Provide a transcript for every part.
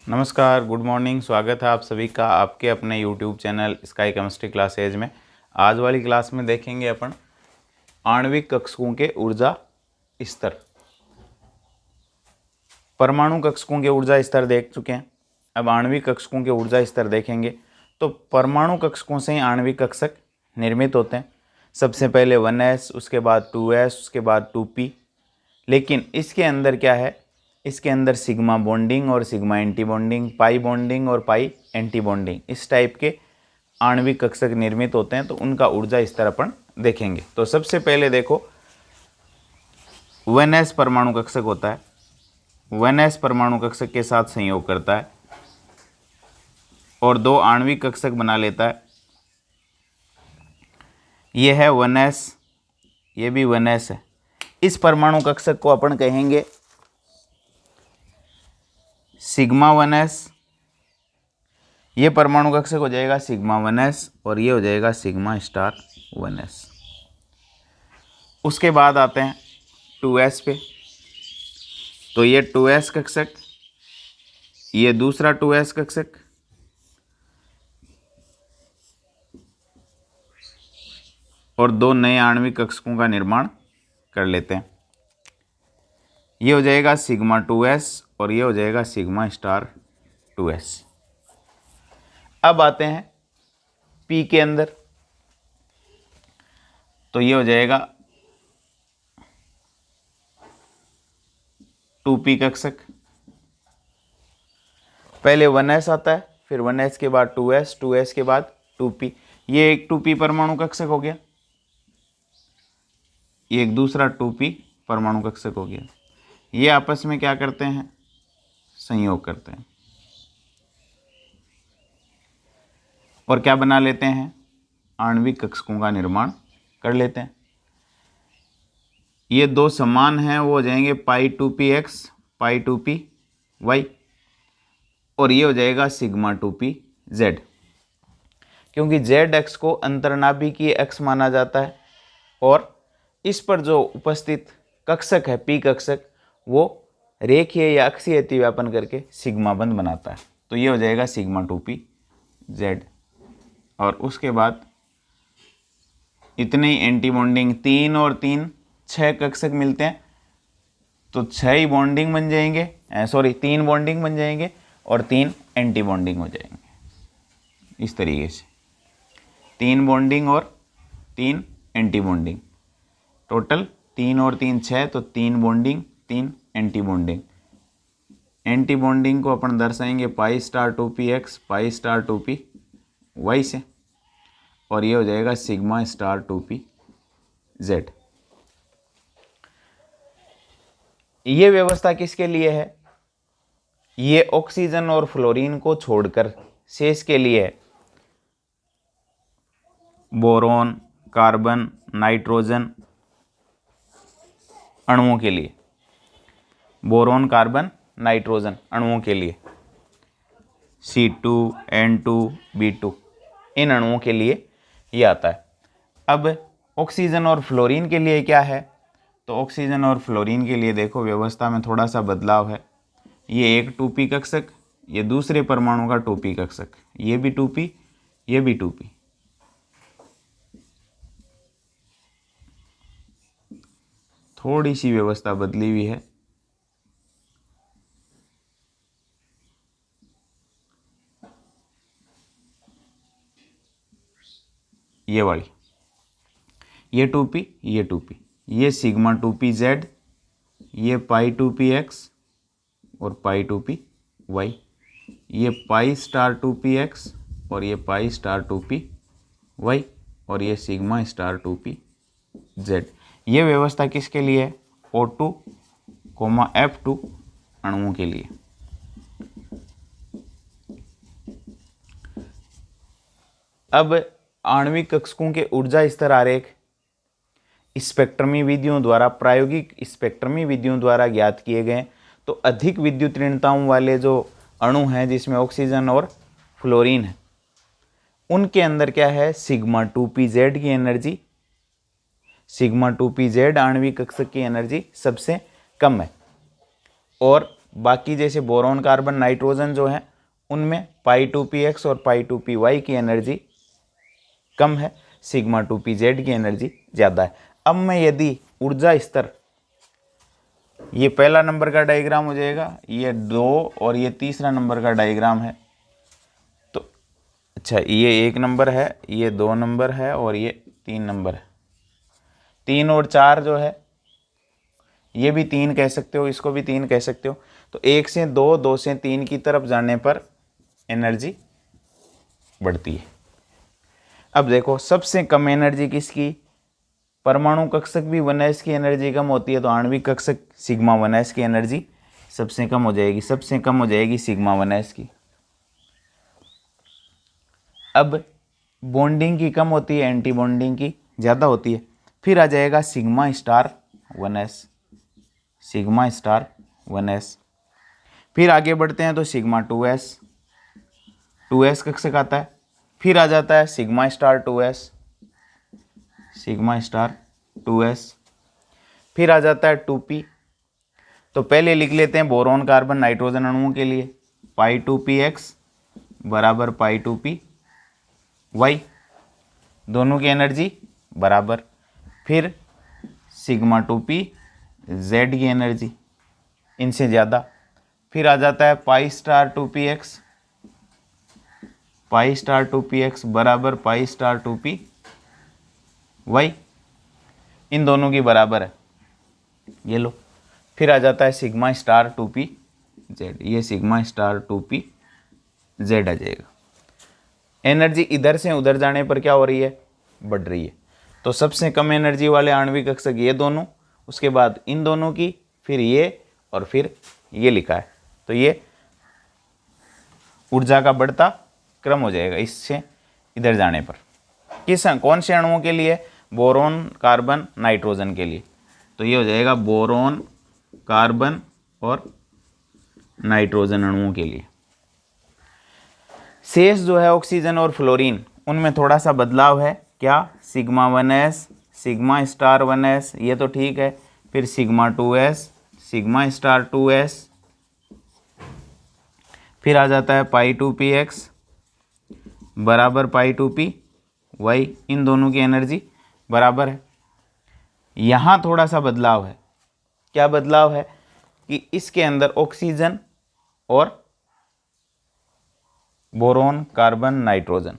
नमस्कार, good morning. स्वागत है आप सभी का आपके अपने YouTube channel sky chemistry classes में। आज वाली क्लास में देखेंगे अपन आणविक कक्षकों के ऊर्जा स्तर। परमाणु कक्षकों के ऊर्जा स्तर देख चुके हैं, अब आणविक कक्षकों के ऊर्जा स्तर देखेंगे। तो परमाणु कक्षकों से ही आणविक कक्षक निर्मित होते हैं। सबसे पहले 1s, उसके बाद 2s, उसके बाद 2p। लेकिन इसके अंदर क्या है, इसके अंदर सिग्मा बॉन्डिंग और sigma anti bonding, pi bonding और पाई एंटी बॉन्डिंग, इस टाइप के आणविक कक्षक निर्मित होते हैं। तो उनका ऊर्जा स्तर अपन देखेंगे। तो सबसे पहले देखो 1s परमाणु कक्षक होता है। 1s परमाणु कक्षक के साथ संयोग करता है और दो आणविक कक्षक बना लेता है। यह है 1s, ये भी 1s है। इस परमाणु कक्षक को अपन कहेंगे सिग्मा 1s। ये परमाणु कक्षक हो जाएगा सिग्मा 1s और ये हो जाएगा सिग्मा स्टार 1s। उसके बाद आते हैं 2s पे। तो ये 2s कक्षक, ये दूसरा 2s कक्षक, और दो नए आणविक कक्षकों का निर्माण कर लेते हैं। ये हो जाएगा सिग्मा 2s और ये हो जाएगा सिग्मा स्टार 2s। अब आते हैं p के अंदर। तो ये हो जाएगा 2p कक्षक। पहले 1s आता है, फिर 1s के बाद 2s, 2s के बाद 2p। ये एक 2p परमाणु कक्षक हो गया, ये एक दूसरा 2p परमाणु कक्षक हो गया। ये आपस में क्या करते हैं, संयोग करते हैं और क्या बना लेते हैं, आणविक कक्षकों का निर्माण कर लेते हैं। ये दो समान हैं, वो हो जाएंगे पाई 2px, पाई 2py, और ये हो जाएगा सिग्मा 2pz। क्योंकि z अक्ष को अंतर्नाभिकीय अक्ष माना जाता है और इस पर जो उपस्थित कक्षक है p कक्षक, वो रेखीय या अक्षीय अतिव्यापन करके सिग्मा बंध बनाता है। तो ये हो जाएगा सिग्मा 2pz। और उसके बाद इतने ही एंटी बॉन्डिंग, 3 और 3 6 कक्षक मिलते हैं तो 6 ही बॉन्डिंग बन जाएंगे, 3 बॉन्डिंग बन जाएंगे और 3 एंटी बॉन्डिंग हो जाएंगे। इस तरीके से 3 बॉन्डिंग और 3 एंटी बॉन्डिंग, टोटल 3 और 3 6, तो 3 bonding 3 anti bonding. Anti bonding को अपन दर्शाएंगे pi star 2px, pi star 2py से, और ये हो जाएगा सिग्मा स्टार 2pz। ये व्यवस्था किसके लिए है, ये ऑक्सीजन और फ्लोरीन को छोड़कर शेष के लिए है। बोरोन, कार्बन, नाइट्रोजन अणुओं के लिए, बोरोन, कार्बन, नाइट्रोजन अणुओं के लिए, C2, N2, B2, इन अणुओं के लिए ये आता है। अब ऑक्सीजन और फ्लोरीन के लिए क्या है, तो ऑक्सीजन और फ्लोरीन के लिए देखो व्यवस्था में थोड़ा सा बदलाव है। ये एक 2p कक्षक, ये दूसरे परमाणु का 2p कक्षक, ये भी 2p, ये भी 2p। थोड़ी सी व्यवस्था बदली हुई है। ये वाली, ये 2p, ये 2p, ये सिग्मा 2pz, ये पाई 2px और पाई 2py, ये पाई स्टार 2px और ये पाई स्टार 2py, और ये सिग्मा स्टार 2pz। ये व्यवस्था किसके लिए है, O2, F2 अणुओं के लिए। अब आणविक कक्षकों के ऊर्जा स्तर आरेख स्पेक्ट्रमी विधियों द्वारा, प्रायोगिक स्पेक्ट्रमी विधियों द्वारा ज्ञात किए गए। तो अधिक विद्युत ऋणताओं वाले जो अणु हैं जिसमें ऑक्सीजन और फ्लोरीन है, उनके अंदर क्या है, सिग्मा 2pz की एनर्जी, सिग्मा 2pz आणविक कक्षक की एनर्जी सबसे कम है। और बाकी जैसे बोरोन कार्बन नाइट्रोजन जो है उनमें π2px और π2py की एनर्जी कम है, σ2pz की एनर्जी ज़्यादा है। अब मैं यदि ऊर्जा स्तर, ये पहला नंबर का डायग्राम हो जाएगा, ये 2 और ये तीसरा नंबर का डायग्राम है। तो अच्छा, ये 1 नंबर है, ये 2 नंबर है और ये 3 नंबर है। 3 और 4 जो है ये भी 3 कह सकते हो, इसको भी 3 कह सकते हो। तो 1 से 2, 2 से 3 की तरफ जाने पर एनर्जी बढ़ती है। अब देखो सबसे कम एनर्जी किसकी, परमाणु कक्षक भी 1s की एनर्जी कम होती है, तो आणविक कक्षक σ1s की एनर्जी सबसे कम हो जाएगी, सबसे कम हो जाएगी σ1s की। अब बॉन्डिंग की कम होती है, एंटी बॉन्डिंग की ज़्यादा होती है। फिर आ जाएगा σ*1s, σ*1s। फिर आगे बढ़ते हैं तो σ2s, 2s कक्षक आता है। फिर आ जाता है σ*2s, σ*2s। फिर आ जाता है 2p। तो पहले लिख लेते हैं बोरोन कार्बन नाइट्रोजन अणुओं के लिए, π2px बराबर π2py, दोनों की एनर्जी बराबर। फिर σ2pz की एनर्जी इनसे ज़्यादा। फिर आ जाता है π*2px, π*2px बराबर π*2py, इन दोनों की बराबर है, ये लो। फिर आ जाता है σ*2pz, ये σ*2pz आ जाएगा। एनर्जी इधर से उधर जाने पर क्या हो रही है, बढ़ रही है। तो सबसे कम एनर्जी वाले आणविक कक्षक ये दोनों, उसके बाद इन दोनों की, फिर ये और फिर ये लिखा है। तो ये ऊर्जा का बढ़ता क्रम हो जाएगा इससे इधर जाने पर। कौन से अणुओं के लिए, बोरोन कार्बन नाइट्रोजन के लिए। तो ये हो जाएगा बोरोन कार्बन और नाइट्रोजन अणुओं के लिए। शेष जो है ऑक्सीजन और फ्लोरीन, उनमें थोड़ा सा बदलाव है। क्या, σ1s, σ*1s ये तो ठीक है। फिर σ2s, σ*2s। फिर आ जाता है π2px बराबर π2py, इन दोनों की एनर्जी बराबर है। यहाँ थोड़ा सा बदलाव है। क्या बदलाव है कि इसके अंदर ऑक्सीजन और बोरोन कार्बन नाइट्रोजन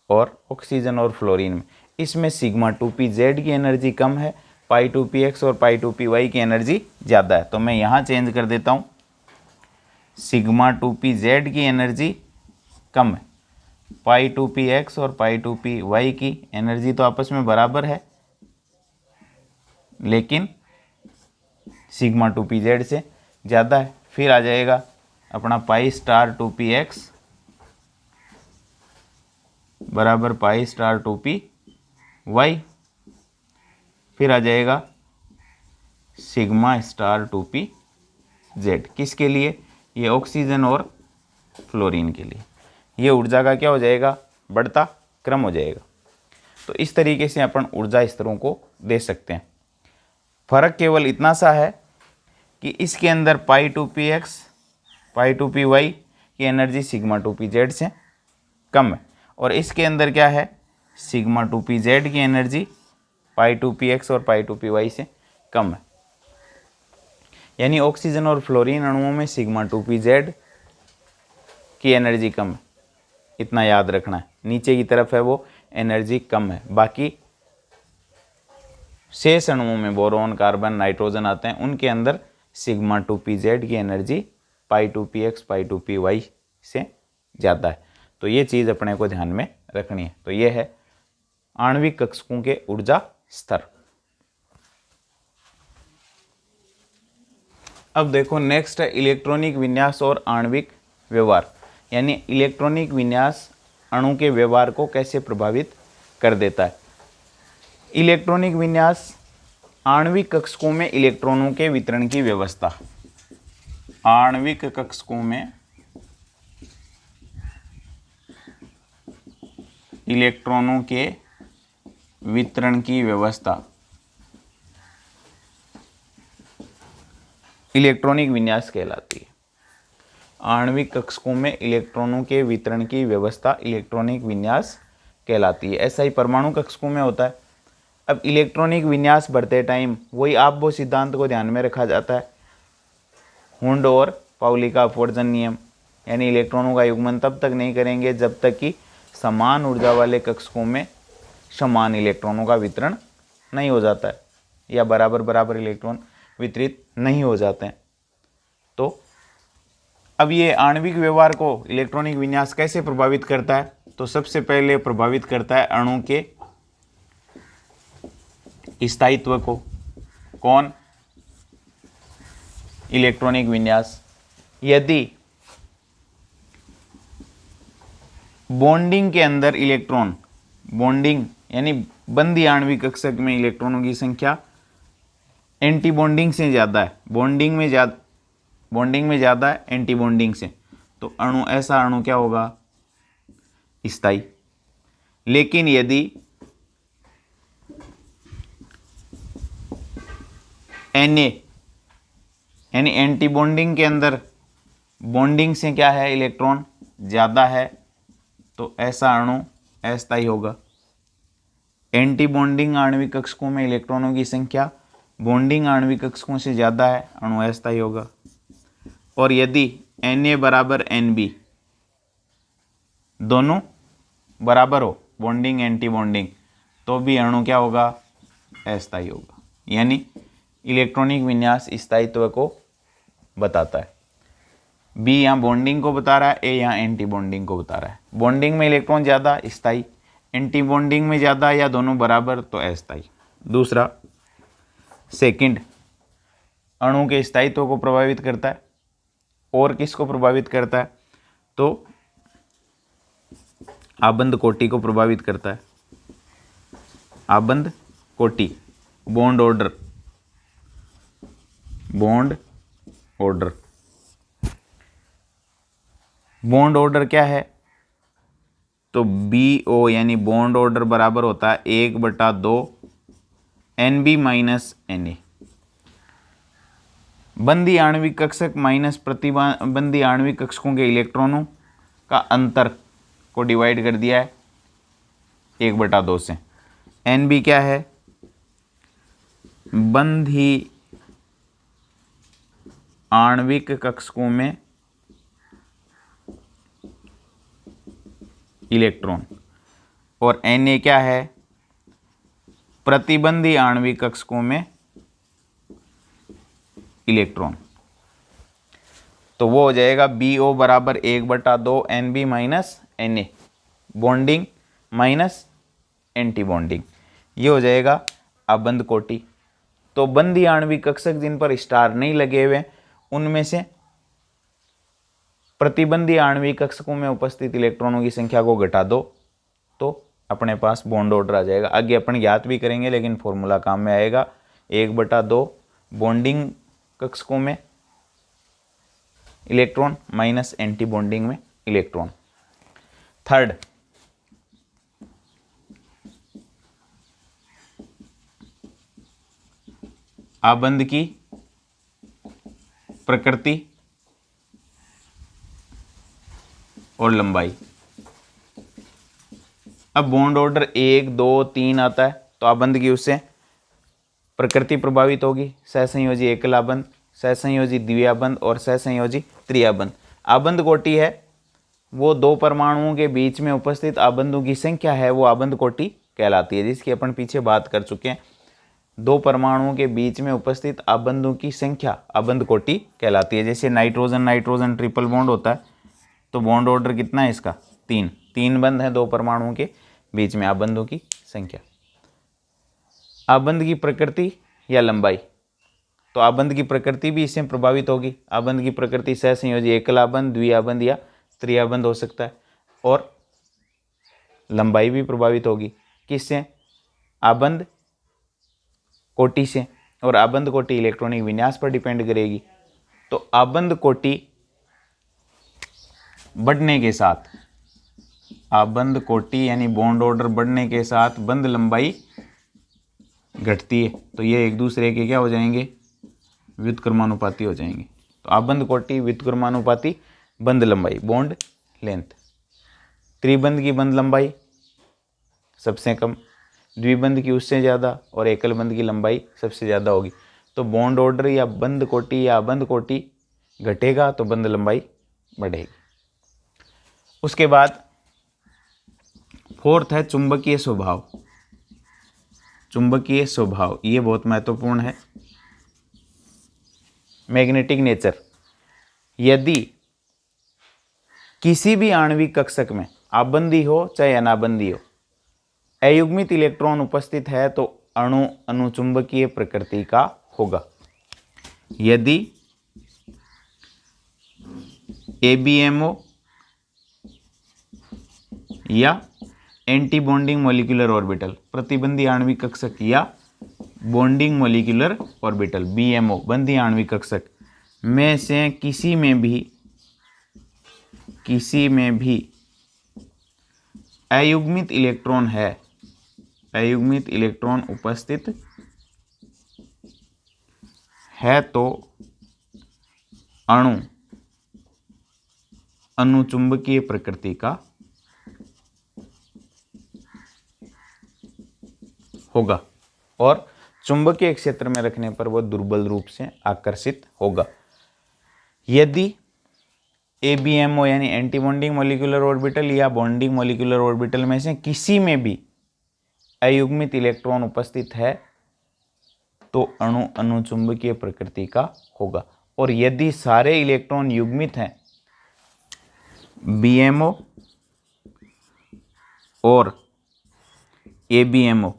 और ऑक्सीजन और फ्लोरीन में, इसमें σ2pz की एनर्जी कम है, π2px और π2py की एनर्जी ज़्यादा है। तो मैं यहाँ चेंज कर देता हूँ, σ2pz की एनर्जी कम है, π2px और π2py की एनर्जी तो आपस में बराबर है, लेकिन σ2pz से ज़्यादा है। फिर आ जाएगा अपना π*2px बराबर π*2py। फिर आ जाएगा σ*2pz, किसके लिए, ये ऑक्सीजन और फ्लोरीन के लिए। ये ऊर्जा का क्या हो जाएगा, बढ़ता क्रम हो जाएगा। तो इस तरीके से अपन ऊर्जा स्तरों को दे सकते हैं। फर्क केवल इतना सा है कि इसके अंदर π2px, π2py की एनर्जी σ2pz से कम है, और इसके अंदर क्या है, σ2pz की एनर्जी π2px और π2py से कम है। यानी ऑक्सीजन और फ्लोरीन अणुओं में σ2pz की एनर्जी कम है, इतना याद रखना है। नीचे की तरफ है वो एनर्जी कम है। बाकी शेष अणुओं में बोरोन कार्बन नाइट्रोजन आते हैं, उनके अंदर σ2pz की एनर्जी π2px π2py से ज़्यादा है। तो ये चीज़ अपने को ध्यान में रखनी है। तो ये है आणविक कक्षकों के ऊर्जा स्तर। अब देखो नेक्स्ट है इलेक्ट्रॉनिक विन्यास और आणविक व्यवहार, यानी इलेक्ट्रॉनिक विन्यास अणु के व्यवहार को कैसे प्रभावित कर देता है। इलेक्ट्रॉनिक विन्यास, आणविक कक्षकों में इलेक्ट्रॉनों के वितरण की व्यवस्था। आणविक कक्षकों में इलेक्ट्रॉनों के वितरण की व्यवस्था। इलेक्ट्रॉनिक विन्यास कहलाती है। आणविक कक्षकों में इलेक्ट्रॉनों के वितरण की व्यवस्था इलेक्ट्रॉनिक विन्यास कहलाती है। ऐसा ही परमाणु कक्षकों में होता है। अब इलेक्ट्रॉनिक विन्यास बढ़ते टाइम वही आप वो सिद्धांत को ध्यान में रखा जाता है, हुंड और पाउली का अपवर्जन नियम, यानी इलेक्ट्रॉनों का युग्मन तब तक नहीं करेंगे जब तक कि समान ऊर्जा वाले कक्षकों में समान इलेक्ट्रॉनों का वितरण नहीं हो जाता है या बराबर बराबर इलेक्ट्रॉन वितरित नहीं हो जाते हैं। तो अब ये आणविक व्यवहार को इलेक्ट्रॉनिक विन्यास कैसे प्रभावित करता है? तो सबसे पहले प्रभावित करता है अणु के स्थायित्व को। कौन? इलेक्ट्रॉनिक विन्यास। यदि बॉन्डिंग के अंदर इलेक्ट्रॉन, बॉन्डिंग यानी बंदी आणविक कक्षक में इलेक्ट्रॉनों की संख्या एंटी बॉन्डिंग से ज़्यादा है, बॉन्डिंग में ज़्यादा है एंटी बॉन्डिंग से, तो अणु, ऐसा अणु क्या होगा? स्थायी। लेकिन यदि Na यानी एंटी बॉन्डिंग के अंदर बॉन्डिंग से क्या है? इलेक्ट्रॉन ज़्यादा है, तो ऐसा अणु अस्थायी होगा। एंटी बॉन्डिंग आणविक कक्षकों में इलेक्ट्रॉनों की संख्या बॉन्डिंग आणविक कक्षकों से ज़्यादा है, अणु अस्थायी होगा। और यदि Na बराबर Nb दोनों बराबर हो, बॉन्डिंग एंटी बॉन्डिंग, तो भी अणु क्या होगा? अस्थायी होगा। यानी इलेक्ट्रॉनिक विन्यास स्थायित्व को बताता है। बी यहाँ बॉन्डिंग को बता रहा है, ए यहाँ एंटी बॉन्डिंग को बता रहा है। बॉन्डिंग में इलेक्ट्रॉन ज़्यादा स्थायी, एंटी बॉन्डिंग में ज़्यादा या दोनों बराबर तो अस्थायी। दूसरा, सेकंड, अणु के स्थायित्व को प्रभावित करता है। और किसको प्रभावित करता है? तो आबंध कोटि को प्रभावित करता है। आबंध कोटि, bond order, bond order. Bond order क्या है? तो BO यानी बॉन्ड ऑर्डर बराबर होता है 1/2 Nb माइनस Na। बंदी आणविक कक्षक माइनस प्रतिबंधी आणविक कक्षकों के इलेक्ट्रॉनों का अंतर को डिवाइड कर दिया है 1/2 से। Nb क्या है? बंधी आणविक कक्षकों में इलेक्ट्रॉन, और Na क्या है? प्रतिबंधी आणविक कक्षकों में इलेक्ट्रॉन। तो वो हो जाएगा BO बराबर 1/2 Nb minus Na, bonding minus anti bonding, ये हो जाएगा आबंध कोटि। तो बंदी आणविक कक्षक जिन पर स्टार नहीं लगे हुए उनमें से प्रतिबंधी आणविक कक्षकों में उपस्थित इलेक्ट्रॉनों की संख्या को घटा दो तो अपने पास बॉन्ड ऑर्डर आ जाएगा। आगे अपन ज्ञात भी करेंगे लेकिन फॉर्मूला काम में आएगा। 1/2 बॉन्डिंग कक्षकों में इलेक्ट्रॉन माइनस एंटी बॉन्डिंग में इलेक्ट्रॉन। थर्ड, आबंध की प्रकृति और लंबाई। अब बॉन्ड ऑर्डर 1, 2, 3 आता है तो आबंध की उससे प्रकृति प्रभावित होगी। सहसंयोजी एकलाबंध, सहसंयोजी द्विआबंध और सहसंयोजी त्रिआबंध। आबंध कोटि है वो दो परमाणुओं के बीच में उपस्थित आबंधों की संख्या है, वो आबंध कोटि कहलाती है, जिसकी अपन पीछे बात कर चुके हैं। दो परमाणुओं के बीच में उपस्थित आबंधों की संख्या आबंध कोटि कहलाती है। जैसे नाइट्रोजन नाइट्रोजन ट्रिपल बॉन्ड होता है तो बॉन्ड ऑर्डर कितना है इसका? 3 बंध है दो परमाणुओं के बीच में, आबंधों की संख्या। आबंध की प्रकृति या लंबाई, तो आबंध की प्रकृति भी इससे प्रभावित होगी। आबंध की प्रकृति सहसंयोजी एकलाबंध, द्विआबंध या त्रिआबंध हो सकता है, और लंबाई भी प्रभावित होगी। किससे? आबंध कोटि से, और आबंध कोटि इलेक्ट्रॉनिक विन्यास पर डिपेंड करेगी। तो आबंध कोटि बढ़ने के साथ, आबंध कोटि यानी बॉन्ड ऑर्डर बढ़ने के साथ बंध लंबाई घटती है, तो ये एक दूसरे के क्या हो जाएंगे? व्युत्क्रमानुपाती हो जाएंगे। तो आबंध कोटि व्युत्क्रमानुपाती बंध लंबाई बॉन्ड लेंथ, त्रिबंध की बंध लंबाई सबसे कम, द्विबंध की उससे ज़्यादा और एकल बंध की लंबाई सबसे ज़्यादा होगी। तो बॉन्ड ऑर्डर या बंध कोटि या आबंध कोटि घटेगा तो बंध लंबाई बढ़ेगी। उसके बाद फोर्थ है चुंबकीय स्वभाव। चुंबकीय स्वभाव ये बहुत महत्वपूर्ण है। मैग्नेटिक नेचर, यदि किसी भी आणविक कक्षक में आबंधी हो चाहे अनाबंधी हो, अयुग्मित इलेक्ट्रॉन उपस्थित है तो अणु अनुचुंबकीय प्रकृति का होगा। यदि ABMO या एंटी बॉन्डिंग मॉलिक्यूलर ऑर्बिटल, प्रतिबंधी आणविक कक्षक या बॉन्डिंग मॉलिक्यूलर ऑर्बिटल BMO बंधी आणविक कक्षक में से किसी में भी अयुग्मित इलेक्ट्रॉन है, अयुग्मित इलेक्ट्रॉन उपस्थित है तो अणु अनुचुंबकीय प्रकृति का होगा और चुंबकीय क्षेत्र में रखने पर वह दुर्बल रूप से आकर्षित होगा। यदि ABMO यानी एंटी बॉन्डिंग मॉलिक्यूलर ऑर्बिटल या बॉन्डिंग मॉलिक्यूलर ऑर्बिटल में से किसी में भी अयुग्मित इलेक्ट्रॉन उपस्थित है तो अणु अनुचुंबकीय प्रकृति का होगा। और यदि सारे इलेक्ट्रॉन युग्मित हैं, BMO और ABMO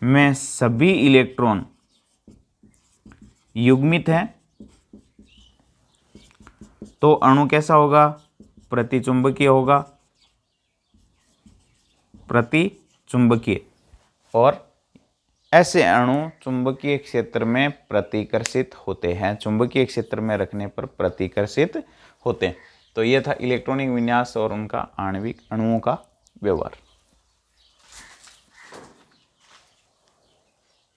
में सभी इलेक्ट्रॉन युग्मित हैं तो अणु कैसा होगा? प्रतिचुंबकीय होगा, प्रतिचुंबकीय। और ऐसे अणु चुंबकीय क्षेत्र में प्रतिकर्षित होते हैं, चुंबकीय क्षेत्र में रखने पर प्रतिकर्षित होते हैं। तो यह था इलेक्ट्रॉनिक विन्यास और उनका आणविक अणुओं का व्यवहार।